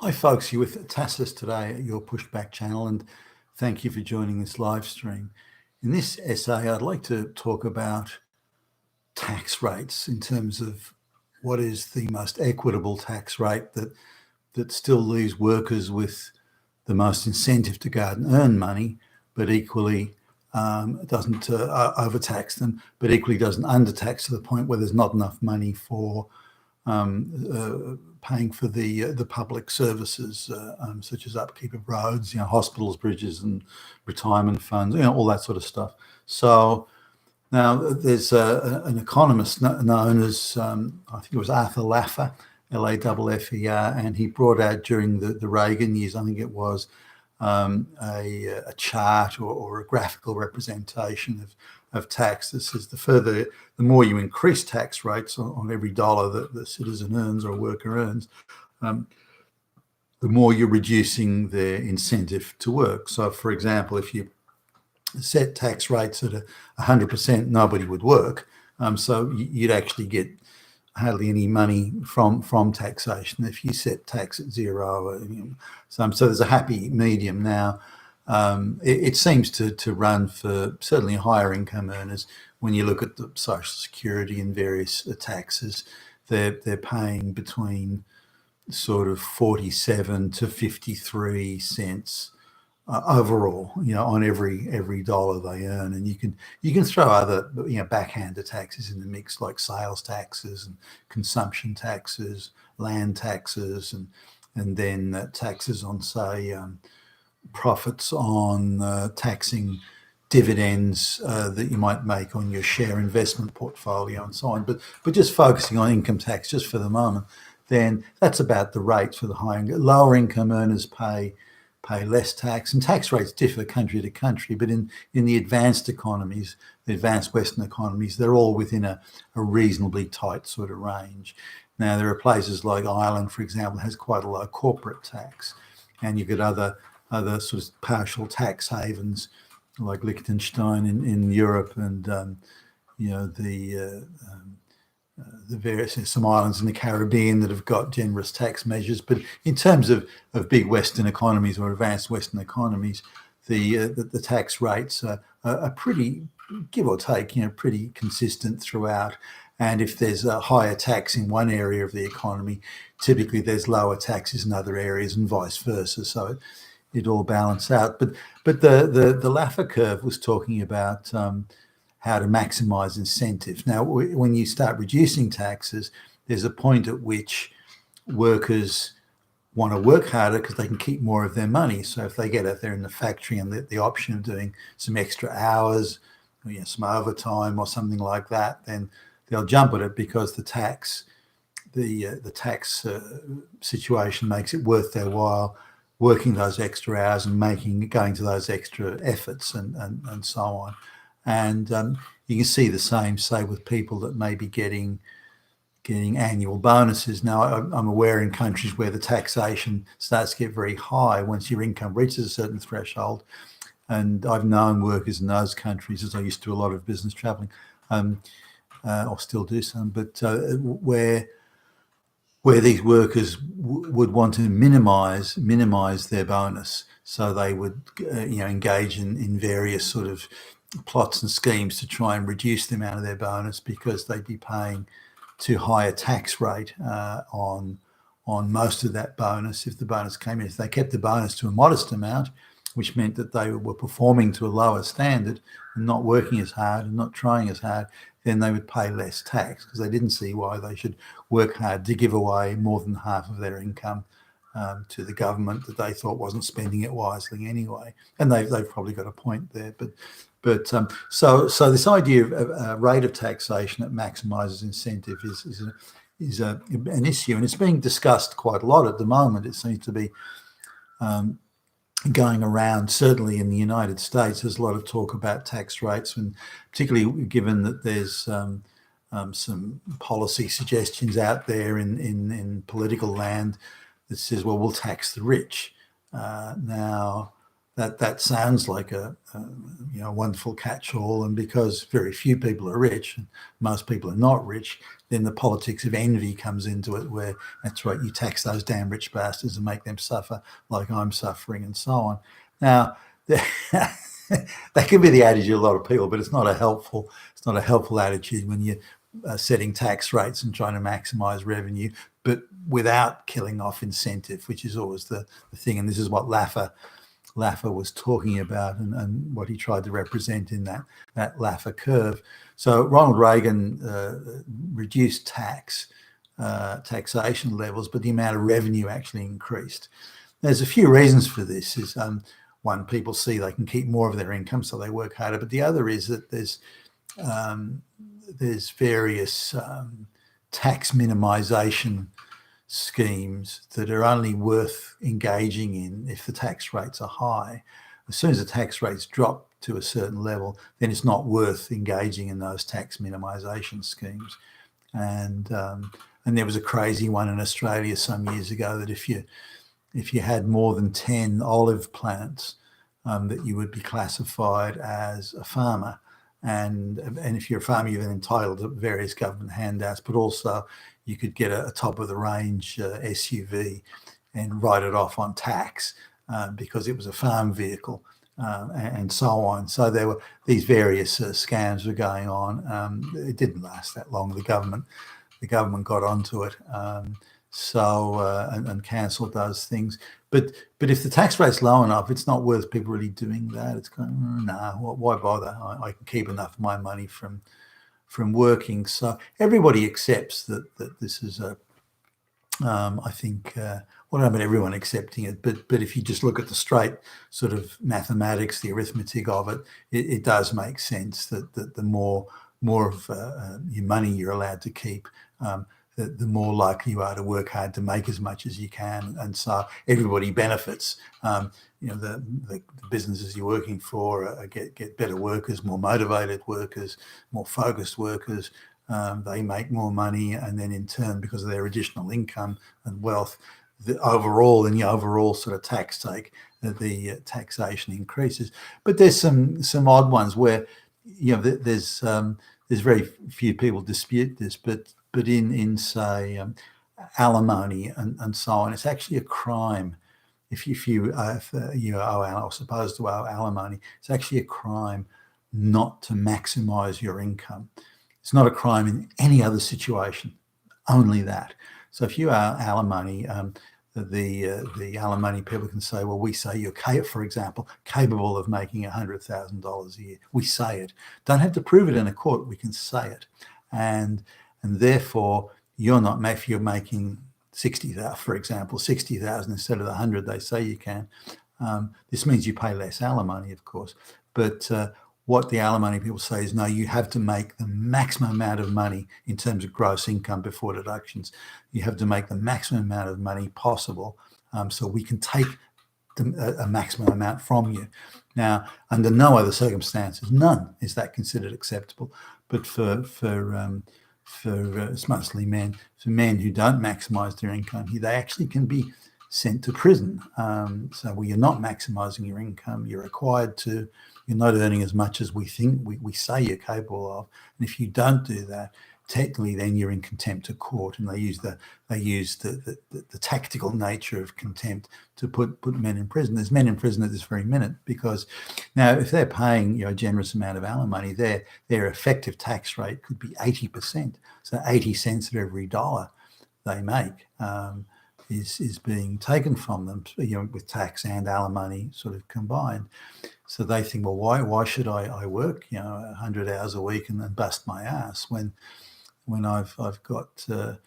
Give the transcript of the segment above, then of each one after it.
Hi folks, you're with Tassus today at your Pushback channel, and thank you for joining this live stream. In this essay, I'd like to talk about tax rates in terms of what is the most equitable tax rate that still leaves workers with the most incentive to go out and earn money, but equally doesn't overtax them, but equally doesn't undertax to the point where there's not enough money for paying for the public services, such as upkeep of roads, hospitals, bridges, and retirement funds, all that sort of stuff. So now there's an economist known as, I think it was Arthur Laffer, Laffer, and he brought out during the Reagan years, I think it was, a chart or a graphical representation of tax that says the more you increase tax rates on every dollar that the citizen earns or a worker earns, the more you're reducing their incentive to work. So, for example, if you set tax rates at 100%, nobody would work. So you'd actually get hardly any money from taxation if you set tax at zero. So there's a happy medium now. It seems to run for certainly higher income earners. When you look at the Social Security and various taxes, they're paying between sort of 47 to 53 cents overall, on every dollar they earn. And you can throw other backhander taxes in the mix, like sales taxes and consumption taxes, land taxes, and then taxes on, say, profits on taxing dividends that you might make on your share investment portfolio and so on. But just focusing on income tax just for the moment, then that's about the rates for the higher. Lower income earners pay less tax, and tax rates differ country to country, but in the advanced economies, the advanced Western economies, they're all within a reasonably tight sort of range. Now, there are places like Ireland, for example, has quite a low corporate tax, and you've got other sort of partial tax havens like Liechtenstein in Europe, and the various, some islands in the Caribbean that have got generous tax measures. But in terms of big Western economies or advanced Western economies, the tax rates are pretty, give or take, pretty consistent throughout. And if there's a higher tax in one area of the economy, typically there's lower taxes in other areas, and vice versa. So it all balances out. But the Laffer curve was talking about how to maximize incentive. Now, when you start reducing taxes, there's a point at which workers want to work harder because they can keep more of their money. So if they get out there in the factory and the option of doing some extra hours, some overtime or something like that, then they'll jump at it because the tax situation makes it worth their while working those extra hours and going to those extra efforts and so on. And you can see the same, say, with people that may be getting annual bonuses. Now, I'm aware in countries where the taxation starts to get very high once your income reaches a certain threshold. And I've known workers in those countries, as I used to do a lot of business traveling, or still do some, but where these workers would want to minimize their bonus. So they would engage in various sort of plots and schemes to try and reduce the amount of their bonus because they'd be paying too high a tax rate on most of that bonus if the bonus came in. If they kept the bonus to a modest amount, which meant that they were performing to a lower standard and not working as hard and not trying as hard, then they would pay less tax because they didn't see why they should work hard to give away more than half of their income to the government that they thought wasn't spending it wisely anyway. And they've probably got a point there. But so this idea of a rate of taxation that maximises incentive is an issue, and it's being discussed quite a lot at the moment. It seems to be going around. Certainly in the United States, there's a lot of talk about tax rates, and particularly given that there's some policy suggestions out there in political land that says, well, we'll tax the rich. Now, that sounds like a wonderful catch-all, and because very few people are rich and most people are not rich, then the politics of envy comes into it, where that's right, you tax those damn rich bastards and make them suffer like I'm suffering, and so on. Now that can be the attitude of a lot of people, but it's not a helpful attitude when you're setting tax rates and trying to maximize revenue, but without killing off incentive, which is always the thing. And this is what Laffer was talking about, and what he tried to represent in that Laffer curve. So Ronald Reagan reduced taxation levels, but the amount of revenue actually increased. There's a few reasons for this. Is one, people see they can keep more of their income, so they work harder. But the other is that there's various tax minimization schemes that are only worth engaging in if the tax rates are high. As soon as the tax rates drop to a certain level, then it's not worth engaging in those tax minimization schemes. And there was a crazy one in Australia some years ago that if you had more than 10 olive plants, that you would be classified as a farmer. And if you're a farmer, you're then entitled to various government handouts, but also you could get a top of the range SUV and write it off on tax because it was a farm vehicle, and so on. So there were these various scams were going on. It didn't last that long. The government got onto it. And cancelled those things. But if the tax rate's low enough, it's not worth people really doing that. It's going, why bother? I can keep enough of my money from working. So everybody accepts that this is a. I think, well, I don't know about everyone accepting it, but if you just look at the straight sort of mathematics, the arithmetic of it, it does make sense that the more of your money you're allowed to keep, the more likely you are to work hard to make as much as you can, and so everybody benefits. The businesses you're working for get better workers, more motivated workers, more focused workers. They make more money, and then in turn, because of their additional income and wealth, in the overall sort of tax take, the taxation increases. But there's some odd ones where there's very few people dispute this, but in say alimony and so on, it's actually a crime if you owe or supposed to owe alimony. It's actually a crime not to maximize your income. It's not a crime in any other situation, only that. So if you owe alimony, the alimony people can say, well, we say you're, for example, capable of making $100,000 a year. We say it. Don't have to prove it in a court. We can say it. And therefore, you're not, if you're making 60,000, for example, 60,000 instead of the 100 they say you can. This means you pay less alimony, of course. But what the alimony people say is, no, you have to make the maximum amount of money in terms of gross income before deductions. You have to make the maximum amount of money possible, so we can take a maximum amount from you. Now, under no other circumstances, none, is that considered acceptable. But for it's mostly men. For men who don't maximise their income, they actually can be sent to prison. So you're not maximising your income. You're required to. You're not earning as much as we think we say you're capable of. And if you don't do that, technically, then you're in contempt of court. And they use the tactical nature of contempt to put men in prison. There's men in prison at this very minute because now, if they're paying a generous amount of alimony, their effective tax rate could be 80%. So 80 cents of every dollar they make is being taken from them, with tax and alimony sort of combined. So they think, well, why should I work 100 hours a week and then bust my ass when I've got the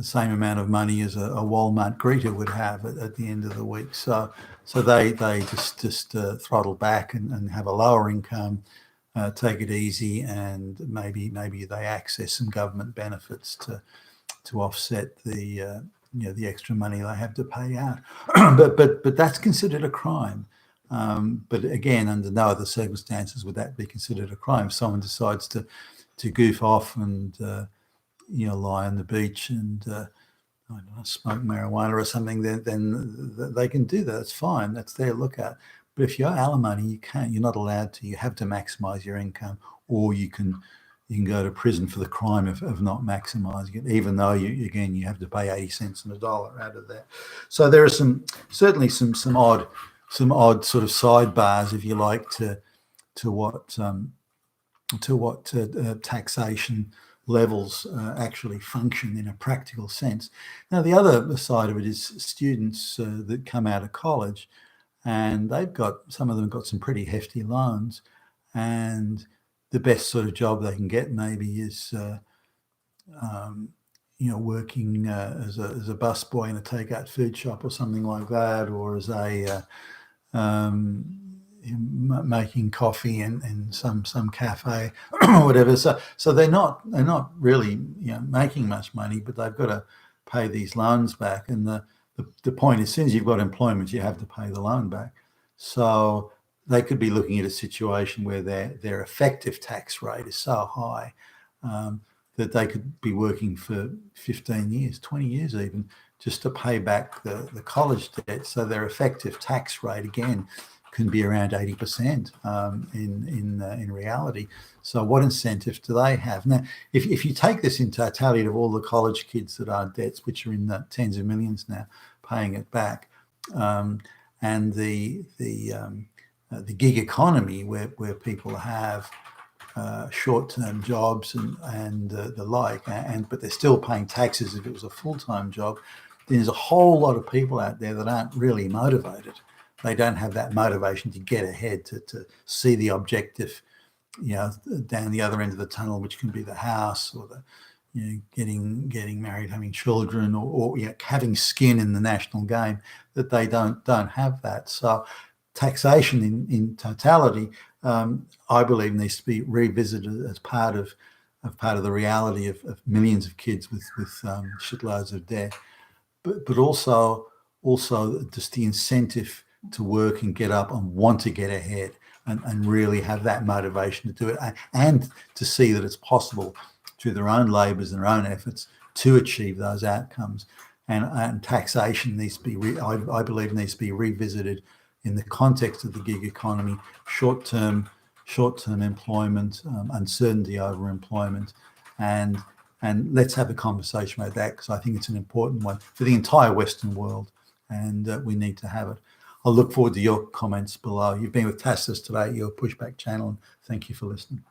same amount of money as a Walmart greeter would have at the end of the week. So they just throttle back and have a lower income, take it easy, and maybe they access some government benefits to offset the extra money they have to pay out. but that's considered a crime. But again, under no other circumstances would that be considered a crime. If someone decides to goof off and lie on the beach and I don't know, smoke marijuana or something, then they can do that. It's fine. That's their lookout. But if you're alimony, you can't. You're not allowed to. You have to maximise your income, or you can go to prison for the crime of not maximising it, even though you have to pay 80 cents on a dollar out of that. So there are certainly some odd sort of sidebars, if you like, to what taxation levels actually function in a practical sense. Now, the other side of it is students that come out of college, and some of them have got some pretty hefty loans, and the best sort of job they can get maybe is working as a busboy in a takeout food shop or something like that, or as a making coffee in some cafe or whatever. So they're not really making much money, but they've got to pay these loans back. And the point is, as soon as you've got employment, you have to pay the loan back. So they could be looking at a situation where their effective tax rate is so high that they could be working for 15 years, 20 years even, just to pay back the college debt. So their effective tax rate, again, can be around 80% in reality. So what incentive do they have? Now, if you take this in totality of all the college kids that are debts, which are in the tens of millions now, paying it back, and the gig economy where people have short-term jobs and the like, but they're still paying taxes if it was a full-time job, there's a whole lot of people out there that aren't really motivated. They don't have that motivation to get ahead, to see the objective, down the other end of the tunnel, which can be the house or getting married, having children, or having skin in the national game. That they don't have that. So taxation in totality, I believe, needs to be revisited as part of the reality of millions of kids with shitloads of debt, but also just the incentive to work and get up and want to get ahead and really have that motivation to do it, and to see that it's possible through their own labours and their own efforts to achieve those outcomes. And taxation needs to be, I believe, needs to be revisited in the context of the gig economy, short-term employment, uncertainty over employment, and let's have a conversation about that, because I think it's an important one for the entire Western world, and we need to have it. I'll look forward to your comments below. You've been with Tacitus today, your Pushback channel, and thank you for listening.